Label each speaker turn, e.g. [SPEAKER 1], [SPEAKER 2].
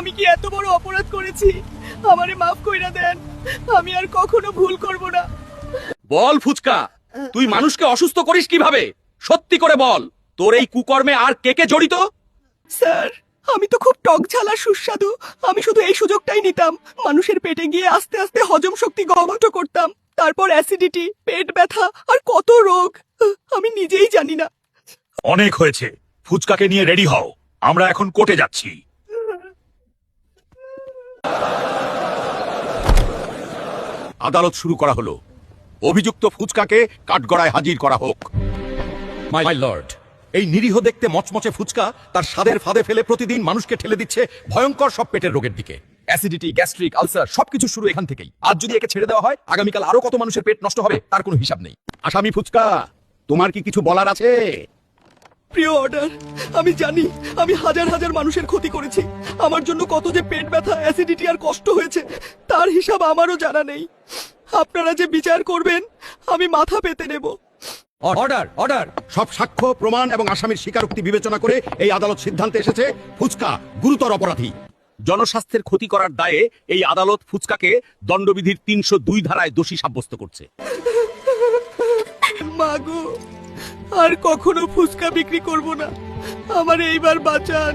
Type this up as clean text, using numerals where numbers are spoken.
[SPEAKER 1] আমি কি এত বড় অপরাধ করেছি? আমারে মাফ কইরা দেন, আমি আর কখনো ভুল করব না।
[SPEAKER 2] বল ফুচকা, তুই মানুষকে অসুস্থ করিস কিভাবে? সত্যি করে বল, তোর এই কুকর্মে আর কে কে জড়িত?
[SPEAKER 1] স্যার, আমি তো খুব টক ঝাল আর সুস্বাদু, আমি শুধু এই সুযোগটাই নিতাম। মানুষের পেটে গিয়ে আস্তে আস্তে হজম শক্তি গভীর করতাম, তারপর অ্যাসিডিটি, পেট ব্যথা আর কত রোগ আমি নিজেই জানি না।
[SPEAKER 3] অনেক হয়েছে, ফুচকাকে নিয়ে রেডি হও, আমরা এখন কোর্টে যাচ্ছি।
[SPEAKER 4] আদালত শুরু করা হলো। অভিযুক্ত ফুচকাকে কাঠগড়ায় হাজির করা হোক।
[SPEAKER 2] মাই লর্ড, এই নিরীহ দেখতে মচমচে ফুচকা তার স্বাদের ফাঁদে ফেলে প্রতিদিন মানুষকে ঠেলে দিচ্ছে ভয়ঙ্কর সব পেটের রোগের দিকে। অ্যাসিডিটি, গ্যাস্ট্রিক, আলসার সবকিছু শুরু এখান থেকেই। আজ যদি একে ছেড়ে দেওয়া হয়, আগামীকাল আরো কত মানুষের পেট নষ্ট হবে তার কোনো হিসাব নেই।
[SPEAKER 4] আসামি ফুচকা, তোমার কি কিছু বলার আছে?
[SPEAKER 1] প্রিয় অর্ডার, আমি জানি আমি হাজার হাজার মানুষের ক্ষতি করেছি। আমার জন্য কত যে পেট ব্যথা, অ্যাসিডিটি আর কষ্ট হয়েছে তার হিসাব আমারও জানা নেই। আপনারা যে বিচার করবেন আমি মাথা পেতে নেব।
[SPEAKER 2] Order, order.
[SPEAKER 4] সব সাক্ষ্য প্রমাণ এবং আসামির স্বীকারোক্তি বিবেচনা করে এই আদালত সিদ্ধান্তে এসেছে ফুচকা গুরুতর অপরাধী।
[SPEAKER 2] জনস্বাস্থ্যের ক্ষতি করার দায়ে এই আদালত ফুচকাকে দণ্ডবিধির ৩০২ ধারায় দোষী সাব্যস্ত করছে।
[SPEAKER 1] মাগো, আর কখনো ফুচকা বিক্রি করব না, আমার এইবার বাঁচান।